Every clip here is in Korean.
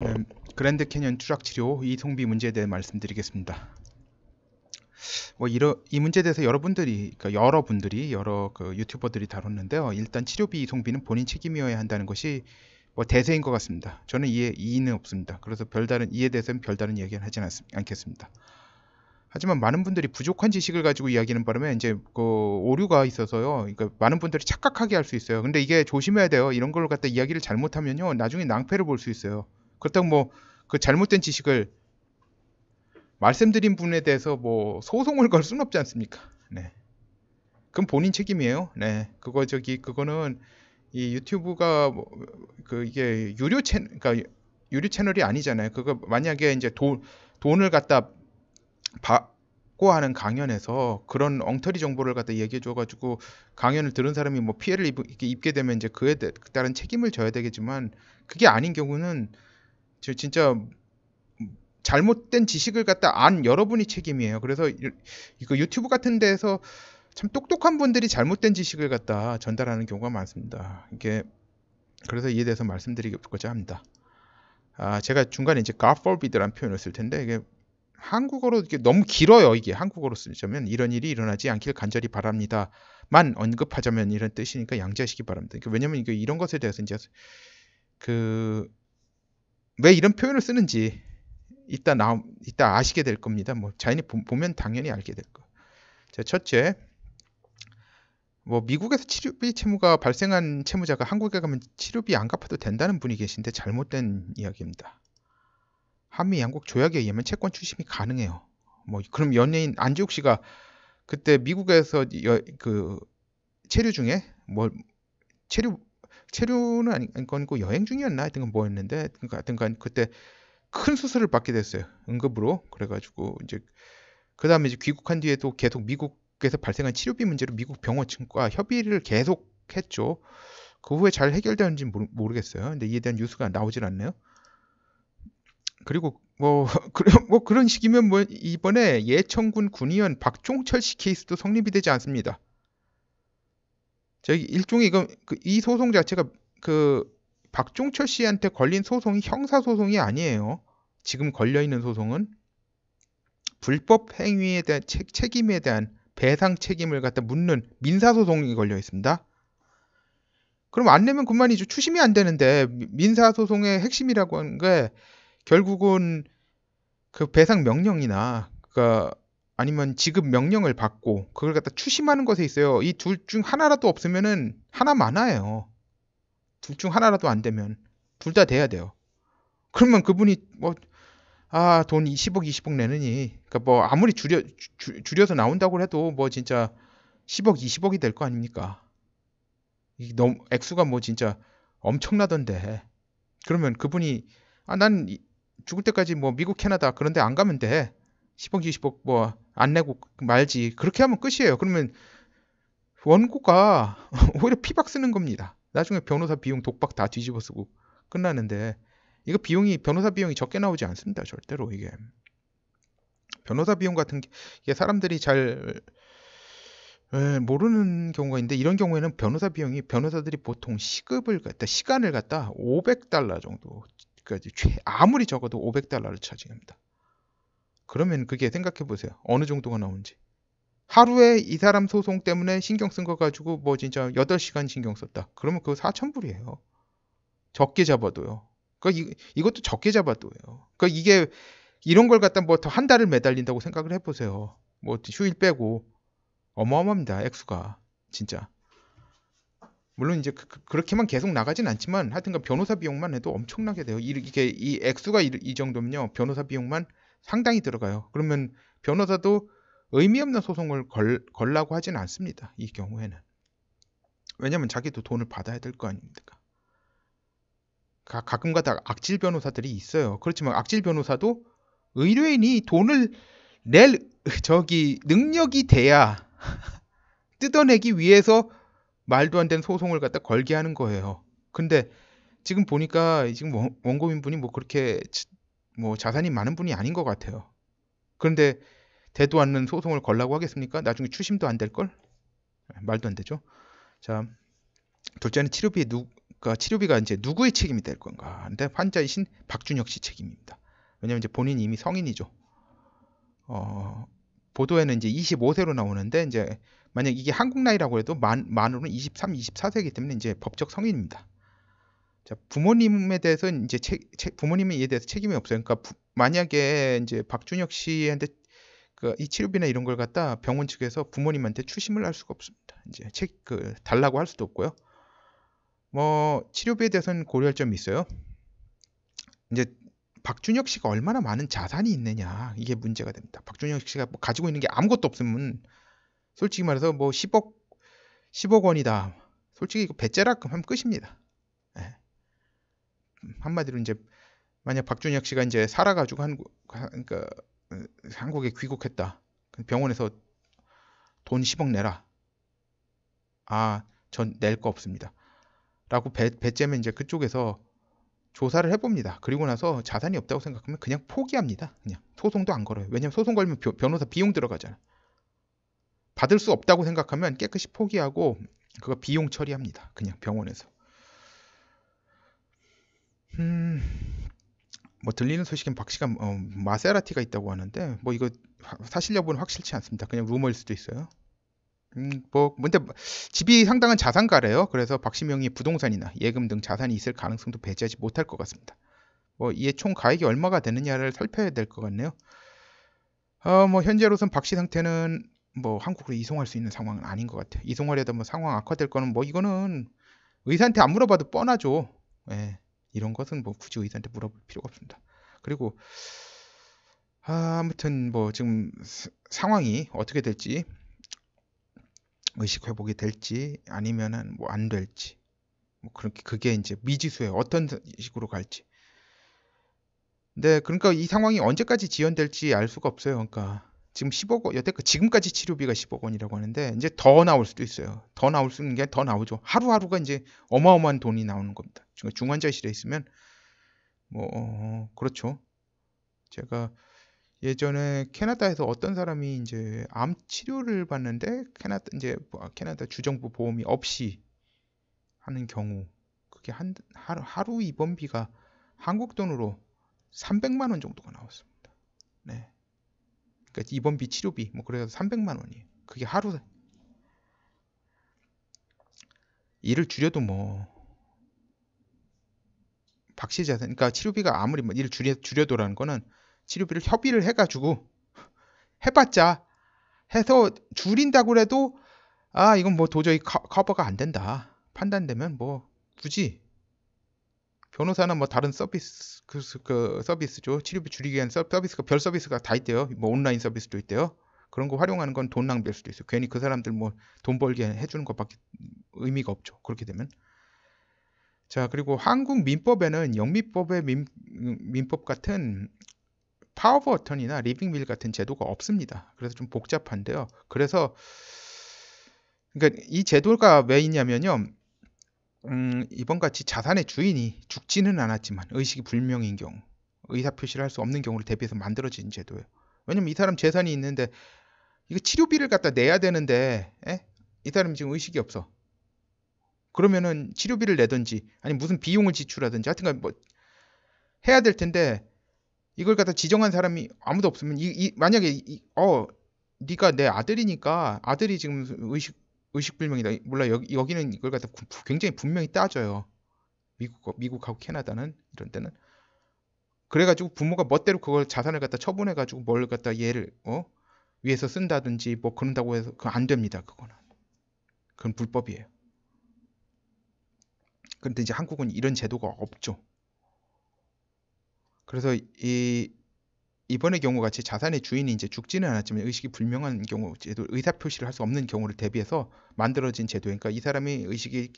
네, 그랜드 캐년 추락 치료 이송비 문제에 대해 말씀드리겠습니다. 이 문제에 대해서 여러분들이 여러 그 유튜버들이 다뤘는데요. 일단 치료비 이송비는 본인 책임이어야 한다는 것이 대세인 것 같습니다. 저는 이의는 없습니다. 그래서 이에 대해서는 별다른 이야기는 하지 않겠습니다. 하지만 많은 분들이 부족한 지식을 가지고 이야기하는 바람에 이제 그 오류가 있어서요. 그러니까 많은 분들이 착각하게 할 수 있어요. 근데 이게 조심해야 돼요. 이런 걸 갖다 이야기를 잘못하면요, 나중에 낭패를 볼 수 있어요. 그렇다고 그 잘못된 지식을 말씀드린 분에 대해서 소송을 걸 수는 없지 않습니까? 네. 그건 본인 책임이에요. 네. 그거는 이 유튜브가 이게 그러니까 유료 채널이 아니잖아요. 그거 만약에 이제 돈을 갖다 받고 하는 강연에서 그런 엉터리 정보를 갖다 얘기해 줘가지고 강연을 들은 사람이 피해를 입게 되면 이제 그에 따른 책임을 져야 되겠지만, 그게 아닌 경우는 진짜 잘못된 지식을 갖다 안 여러분이 책임이에요. 그래서 이거 유튜브 같은 데서 참 똑똑한 분들이 잘못된 지식을 갖다 전달하는 경우가 많습니다. 그래서 이에 대해서 말씀드리고자 합니다. 제가 중간에 이제 God forbid라는 표현을 쓸 텐데, 이게 한국어로 이게 너무 길어요. 이게 한국어로 쓰자면 이런 일이 일어나지 않길 간절히 바랍니다만 언급하자면 이런 뜻이니까 양지하시기 바랍니다. 왜냐면 이런 것에 대해서 이제 왜 이런 표현을 쓰는지 이따 아시게 될 겁니다. 자연히 보면 당연히 알게 될 거. 자, 첫째, 미국에서 치료비 채무가 발생한 채무자가 한국에 가면 치료비 안 갚아도 된다는 분이 계신데 잘못된 이야기입니다. 한미 양국 조약에 의하면 채권 추심이 가능해요. 그럼 연예인 안지욱 씨가 그때 미국에서 그 체류 중에 체류는 아니고 여행 중이었나 하여튼 뭐였는데, 하여튼간 그때 큰 수술을 받게 됐어요. 응급으로. 그래가지고 이제 그 다음에 이제 귀국한 뒤에도 계속 미국에서 발생한 치료비 문제로 미국 병원 측과 협의를 계속 했죠. 그 후에 잘 해결되는지 모르겠어요. 근데 이에 대한 뉴스가 나오질 않네요. 그리고 그런 식이면 이번에 예천군 군의원 박종철 씨 케이스도 성립이 되지 않습니다. 저기 일종의 이 소송 자체가 박종철 씨한테 걸린 소송이 형사 소송이 아니에요. 지금 걸려 있는 소송은 불법 행위에 대한 책임에 대한 배상 책임을 갖다 묻는 민사소송이 걸려 있습니다. 그럼 안 내면 그만이죠. 추심이 안 되는데, 민사소송의 핵심이라고 하는 게 결국은 그 배상 명령이나 아니면 지급 명령을 받고 그걸 갖다 추심하는 것에 있어요. 이 둘 중 하나라도 없으면은 하나 많아요. 둘 중 하나라도 안 되면 둘 다 돼야 돼요. 그러면 그분이 돈 10억, 20억 내느니, 그러니까 아무리 줄여서 나온다고 해도 진짜 10억, 20억이 될 거 아닙니까? 이게 너무 액수가 진짜 엄청나던데. 그러면 그분이 난 죽을 때까지 미국, 캐나다 그런 데 안 가면 돼. 10억, 20억 안 내고 말지. 그렇게 하면 끝이에요. 그러면 원고가 오히려 피박 쓰는 겁니다. 나중에 변호사 비용 독박 다 뒤집어 쓰고 끝나는데, 이거 변호사 비용이 적게 나오지 않습니다. 절대로. 이게 변호사 비용 같은 게 이게 사람들이 잘 모르는 경우가 있는데, 이런 경우에는 변호사들이 보통 시간을 갖다 $500 정도까지, 아무리 적어도 $500를 차지합니다. 그러면 그게 생각해 보세요. 어느 정도가 나오는지. 하루에 이 사람 소송 때문에 신경 쓴 거 가지고 진짜 8시간 신경 썼다. 그러면 그거 4,000불이에요. 적게 잡아도요. 이것도 적게 잡아도요. 이게 이런 걸 갖다 더 한 달을 매달린다고 생각을 해보세요. 휴일 빼고 어마어마합니다. 액수가 진짜. 물론 이제 그렇게만 계속 나가진 않지만 하여튼간 변호사 비용만 해도 엄청나게 돼요. 이 액수가 이 정도면요, 변호사 비용만 상당히 들어가요. 그러면 변호사도 의미 없는 소송을 걸라고 하진 않습니다. 이 경우에는. 왜냐면 자기도 돈을 받아야 될 거 아닙니까? 가끔가다 악질 변호사들이 있어요. 그렇지만 악질 변호사도 의뢰인이 돈을 낼 능력이 돼야 뜯어내기 위해서 말도 안 되는 소송을 갖다 걸게 하는 거예요. 근데 지금 보니까 지금 원고인 분이 그렇게 자산이 많은 분이 아닌 것 같아요. 그런데 되도 않는 소송을 걸라고 하겠습니까? 나중에 추심도 안 될 걸? 말도 안 되죠. 자, 둘째는 치료비 그러니까 치료비가 이제 누구의 책임이 될 건가? 근데 환자이신 박준혁 씨 책임입니다. 왜냐면 이제 본인이 이미 성인이죠. 보도에는 이제 25세로 나오는데 이제 만약 이게 한국 나이라고 해도 만으로는 23, 24세이기 때문에 이제 법적 성인입니다. 자, 부모님에 대해서 이제 부모님에 이에 대해서 책임이 없어요. 그러니까 만약에 이제 박준혁 씨한테 이 치료비나 이런 걸 갖다 병원 측에서 부모님한테 추심을 할 수가 없습니다. 이제 달라고 할 수도 없고요. 뭐 치료비에 대해서는 고려할 점이 있어요. 이제 박준혁 씨가 얼마나 많은 자산이 있느냐 이게 문제가 됩니다. 박준혁 씨가 뭐 가지고 있는 게 아무것도 없으면 솔직히 말해서 뭐 10억 원이다. 솔직히 이거 배째라금 하면 끝입니다. 네. 한마디로 이제 만약 박준혁 씨가 이제 살아가지고 그러니까 한국에 귀국했다. 병원에서 돈 10억 내라. 전 낼 거 없습니다. 라고 배째면 이제 그쪽에서 조사를 해봅니다. 그리고 나서 자산이 없다고 생각하면 그냥 포기합니다. 그냥 소송도 안 걸어요. 왜냐면 소송 걸면 변호사 비용 들어가잖아. 받을 수 없다고 생각하면 깨끗이 포기하고 그거 비용 처리합니다. 그냥 병원에서. 뭐 들리는 소식엔 박 씨가 마세라티가 있다고 하는데 뭐 이거 사실 여부는 확실치 않습니다. 그냥 루머일 수도 있어요. 근데 집이 상당한 자산가래요. 그래서 박 씨 명의의 부동산이나 예금 등 자산이 있을 가능성도 배제하지 못할 것 같습니다. 뭐 이에 총 가액이 얼마가 되느냐를 살펴야 될 것 같네요. 뭐 현재로선 박 씨 상태는 뭐 한국으로 이송할 수 있는 상황은 아닌 것 같아요. 이송하려다 뭐 상황 악화될 거는 뭐 이거는 의사한테 안 물어봐도 뻔하죠. 예, 이런 것은 뭐 굳이 의사한테 물어볼 필요가 없습니다. 그리고 아무튼 뭐 지금 상황이 어떻게 될지 의식 회복이 될지 아니면은 뭐 안 될지 뭐 그게 이제 미지수예요. 어떤 식으로 갈지. 근데 그러니까 이 상황이 언제까지 지연될지 알 수가 없어요. 그러니까 지금 10억 원, 여태까지 지금까지 치료비가 10억 원이라고 하는데 이제 더 나올 수도 있어요. 더 나올 수 있는 게 더 나오죠. 하루하루가 이제 어마어마한 돈이 나오는 겁니다. 중환자실에 있으면 뭐 그렇죠. 제가 예전에 캐나다에서 어떤 사람이 이제 암 치료를 받는데 캐나다 주정부 보험이 없이 하는 경우 그게 하루 입원비가 한국 돈으로 300만 원 정도가 나왔습니다. 네. 그러니까 입원비 치료비 뭐 그래서 300만 원이에요. 그게 하루 일을 줄여도 뭐 박씨 자산 그러니까 치료비가 아무리 뭐 일을 줄여도라는 거는 치료비를 협의를 해가지고 해봤자 해서 줄인다고 해도 이건 뭐 도저히 커버가 안 된다 판단되면 뭐 굳이 변호사나 뭐 다른 서비스 그 서비스죠. 치료비 줄이기 위한 서비스가 별 서비스가 다 있대요. 뭐 온라인 서비스도 있대요. 그런 거 활용하는 건 돈 낭비할 수도 있어요. 괜히 그 사람들 뭐 돈 벌게 해주는 것밖에 의미가 없죠. 그렇게 되면. 자, 그리고 한국 민법에는 영미법의 민법 같은 파워 오브 어터니나 리빙 윌 같은 제도가 없습니다. 그래서 좀 복잡한데요. 그래서 그러니까 이 제도가 왜 있냐면요. 이번 같이 자산의 주인이 죽지는 않았지만 의식이 불명인 경우 의사 표시를 할 수 없는 경우를 대비해서 만들어진 제도예요. 왜냐면 이 사람 재산이 있는데 이거 치료비를 갖다 내야 되는데 이 사람이 지금 의식이 없어. 그러면은 치료비를 내든지 아니 무슨 비용을 지출하든지 하여튼간 뭐 해야 될 텐데 이걸 갖다 지정한 사람이 아무도 없으면 만약에 네가 내 아들이니까 아들이 지금 의식불명이다. 몰라 여기는 이걸 갖다 굉장히 분명히 따져요. 미국하고 캐나다는 이런 데는 그래가지고 부모가 멋대로 그걸 자산을 갖다 처분해가지고 뭘 갖다 얘를 위해서 쓴다든지 뭐 그런다고 해서 그거 안 됩니다. 그건 불법이에요. 그런데 이제 한국은 이런 제도가 없죠. 그래서 이번의 경우 같이 자산의 주인이 이제 죽지는 않았지만 의식이 불명한 경우 제도 의사 표시를 할 수 없는 경우를 대비해서 만들어진 제도예요. 그러니까 이 사람이 의식이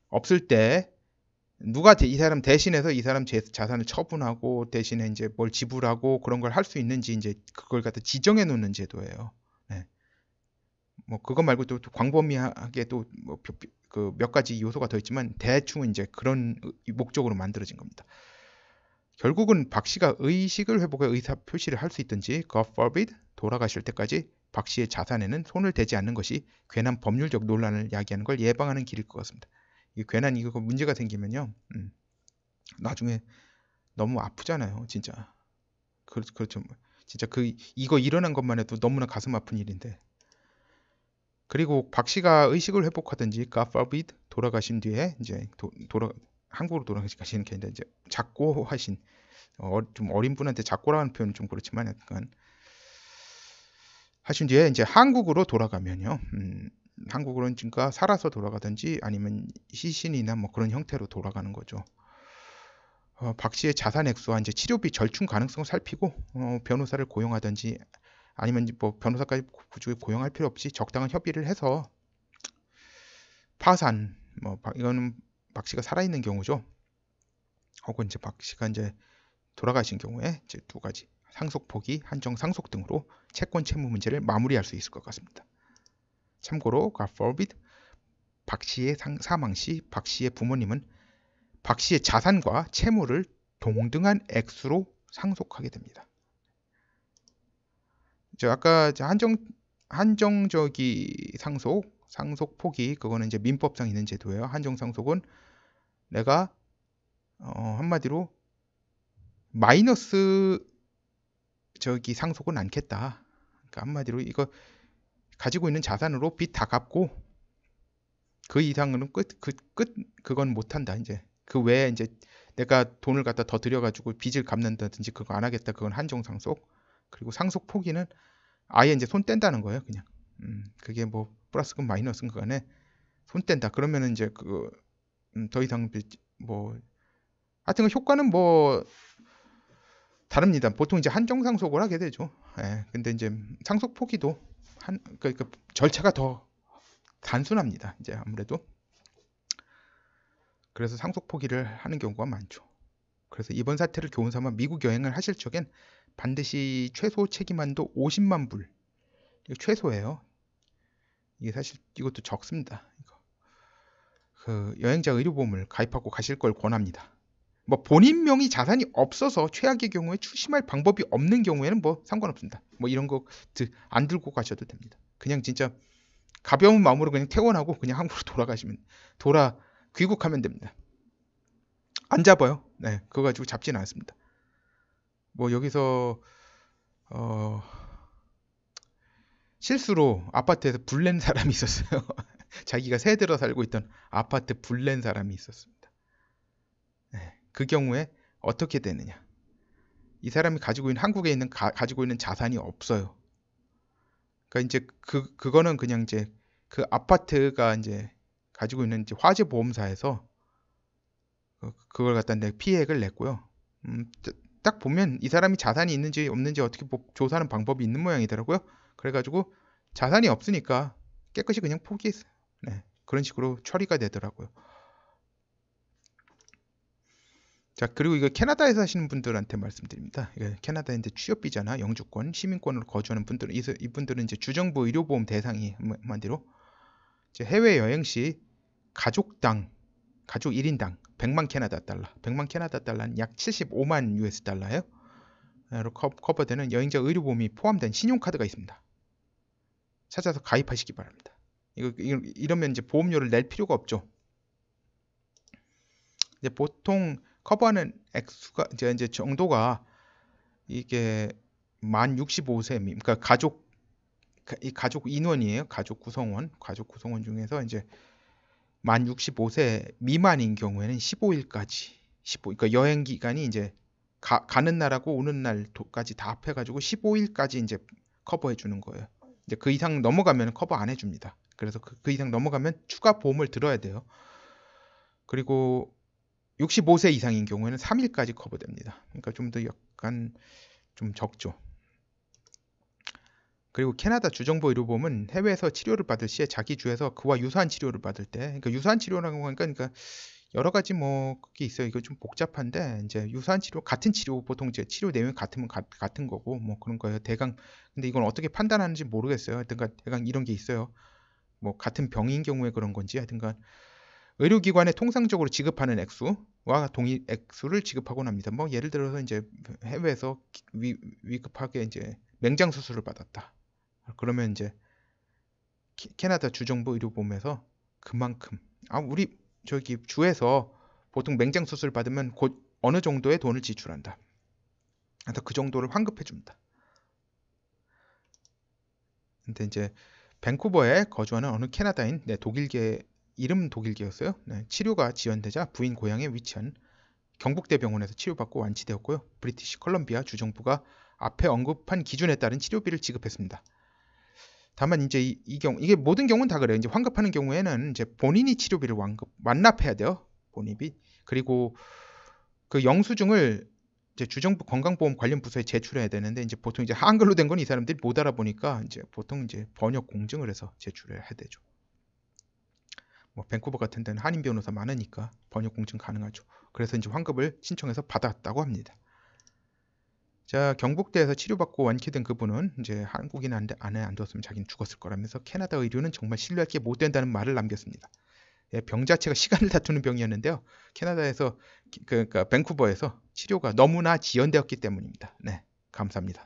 없을 때 누가 이 사람 대신해서 이 사람 자산을 처분하고 대신에 이제 뭘 지불하고 그런 걸 할 수 있는지 이제 그걸 갖다 지정해 놓는 제도예요. 네. 뭐 그것 말고 또 광범위하게 또 뭐 그 몇 가지 요소가 더 있지만 대충은 이제 그런 목적으로 만들어진 겁니다. 결국은 박 씨가 의식을 회복해 의사 표시를 할 수 있든지 God forbid 돌아가실 때까지 박 씨의 자산에는 손을 대지 않는 것이 괜한 법률적 논란을 야기하는 걸 예방하는 길일 것 같습니다. 이 괜한 이거 문제가 생기면요, 나중에 너무 아프잖아요, 진짜. 그렇죠. 진짜 이거 일어난 것만 해도 너무나 가슴 아픈 일인데. 그리고 박 씨가 의식을 회복하든지, God forbid, 돌아가신 뒤에 이제 한국으로 돌아가시는 게 아니라 이제 작고하신, 좀 어린 분한테 작고라는 표현은 좀 그렇지만 약간 하신 뒤에 이제 한국으로 돌아가면요. 한국으로는 그러니까 살아서 돌아가든지 아니면 시신이나 뭐 그런 형태로 돌아가는 거죠. 박 씨의 자산 액수와 이제 치료비 절충 가능성을 살피고 변호사를 고용하든지 아니면 뭐 변호사까지 굳이 고용할 필요 없이 적당한 협의를 해서 파산, 뭐 이거는 박 씨가 살아있는 경우죠. 혹은 이제 박 씨가 이제 돌아가신 경우에 이제 두 가지 상속 포기, 한정 상속 등으로 채권 채무 문제를 마무리할 수 있을 것 같습니다. 참고로 God forbid, 박 씨의 사망 시 박 씨의 부모님은 박 씨의 자산과 채무를 동등한 액수로 상속하게 됩니다. 저 아까 한정적이 상속 포기, 그거는 이제 민법상 있는 제도예요. 한정 상속은 내가 한마디로 마이너스 저기 상속은 않겠다. 그러니까 한마디로 이거 가지고 있는 자산으로 빚 다 갚고 그 이상은 그건 못 한다. 이제 그 외에 이제 내가 돈을 갖다 더 들여가지고 빚을 갚는다든지 그거 안 하겠다. 그건 한정 상속. 그리고 상속 포기는 아예 이제 손 뗀다는 거예요. 그냥. 그게 뭐 플러스건 마이너스건 간에 손 뗀다. 그러면은 이제 더 이상 뭐 하여튼 효과는 뭐 다릅니다. 보통 이제 한정 상속을 하게 되죠. 예, 근데 이제 상속 포기도 그러니까 절차가 더 단순합니다. 이제 아무래도 그래서 상속 포기를 하는 경우가 많죠. 그래서 이번 사태를 교훈 삼아 미국 여행을 하실 적엔 반드시 최소 책임한도 50만 불. 이거 최소예요. 이게 사실 이것도 적습니다. 그 여행자 의료보험을 가입하고 가실 걸 권합니다. 뭐 본인 명의 자산이 없어서 최악의 경우에 추심할 방법이 없는 경우에는 뭐 상관없습니다. 뭐 이런 거 안 들고 가셔도 됩니다. 그냥 진짜 가벼운 마음으로 그냥 퇴원하고 그냥 한국으로 귀국하면 됩니다. 안 잡아요. 네, 그거 가지고 잡지는 않습니다. 뭐 여기서 실수로 아파트에서 불낸 사람이 있었어요. 자기가 새 들어 살고 있던 아파트 불낸 사람이 있었습니다. 네, 그 경우에 어떻게 되느냐? 이 사람이 한국에 있는 가지고 있는 자산이 없어요. 그러니까 이제 그거는 그냥 이제 그 아파트가 이제 가지고 있는 이제 화재 보험사에서 그걸 갖다 피해액을 냈고요. 딱 보면 이 사람이 자산이 있는지 없는지 어떻게 조사하는 방법이 있는 모양이더라고요. 그래가지고 자산이 없으니까 깨끗이 그냥 포기했어요. 네, 그런 식으로 처리가 되더라고요. 자, 그리고 이거 캐나다에 사시는 분들한테 말씀드립니다. 이거 캐나다에 이제 취업비자나 영주권, 시민권으로 거주하는 분들은 이분들은 이제 주정부 의료보험 대상이 한마디로 이제 해외 여행 시 가족 1인당 100만 캐나다 달러, 100만 캐나다 달러는 약 75만 US 달러예요. 커버되는 여행자 의료보험이 포함된 신용카드가 있습니다. 찾아서 가입하시기 바랍니다. 이러면 이제 보험료를 낼 필요가 없죠. 이제 보통 커버하는 액수가 이제 정도가 이게 만 65세 그러니까 가족 인원이에요. 가족 구성원 중에서 이제 만 65세 미만인 경우에는 15일까지 그러니까 여행 기간이 이제 가는 날하고 오는 날까지 다 합해가지고 15일까지 이제 커버해 주는 거예요. 이제 그 이상 넘어가면 커버 안 해줍니다. 그래서 그 이상 넘어가면 추가 보험을 들어야 돼요. 그리고 65세 이상인 경우에는 3일까지 커버됩니다. 그러니까 좀 더 약간 좀 적죠. 그리고 캐나다 주정부 의료보험은 해외에서 치료를 받을 시에 자기 주에서 그와 유사한 치료를 받을 때, 그러니까 유사한 치료라고 하니까 그러니까 여러 가지 뭐 그게 있어요. 이거 좀 복잡한데 이제 유사한 치료, 같은 치료 보통 이제 치료 내용이 같으면 같은 거고 뭐 그런 거예요. 대강 근데 이건 어떻게 판단하는지 모르겠어요. 하여튼간 대강 이런 게 있어요. 뭐 같은 병인 경우에 그런 건지 하여튼간 의료기관에 통상적으로 지급하는 액수와 동일 액수를 지급하곤 합니다. 뭐 예를 들어서 이제 해외에서 위급하게 이제 맹장 수술을 받았다. 그러면 이제 캐나다 주정부 의료보험에서 그만큼 우리 저기 주에서 보통 맹장 수술 받으면 곧 어느 정도의 돈을 지출한다. 그래서 그 정도를 환급해 줍니다. 근데 이제 밴쿠버에 거주하는 어느 캐나다인, 네, 독일계, 이름 독일계였어요. 네, 치료가 지연되자 부인 고향에 위치한 경북대병원에서 치료받고 완치되었고요. 브리티시 컬럼비아 주정부가 앞에 언급한 기준에 따른 치료비를 지급했습니다. 다만 이제 이게 모든 경우는 다 그래요. 이제 환급하는 경우에는 이제 본인이 치료비를 완납해야 돼요. 본인이. 그리고 그 영수증을 이제 주정부 건강보험 관련 부서에 제출해야 되는데, 이제 보통 이제 한글로 된 건 이 사람들이 못 알아보니까 이제 보통 이제 번역 공증을 해서 제출해야 되죠. 뭐 밴쿠버 같은 데는 한인 변호사 많으니까 번역 공증 가능하죠. 그래서 이제 환급을 신청해서 받았다고 합니다. 자, 경북대에서 치료받고 완쾌된 그분은 이제 한국인 안에 안 뒀으면 자기는 죽었을 거라면서 캐나다 의료는 정말 신뢰할 게 못 된다는 말을 남겼습니다. 예, 병 자체가 시간을 다투는 병이었는데요. 캐나다에서 그러니까 밴쿠버에서 치료가 너무나 지연되었기 때문입니다. 네, 감사합니다.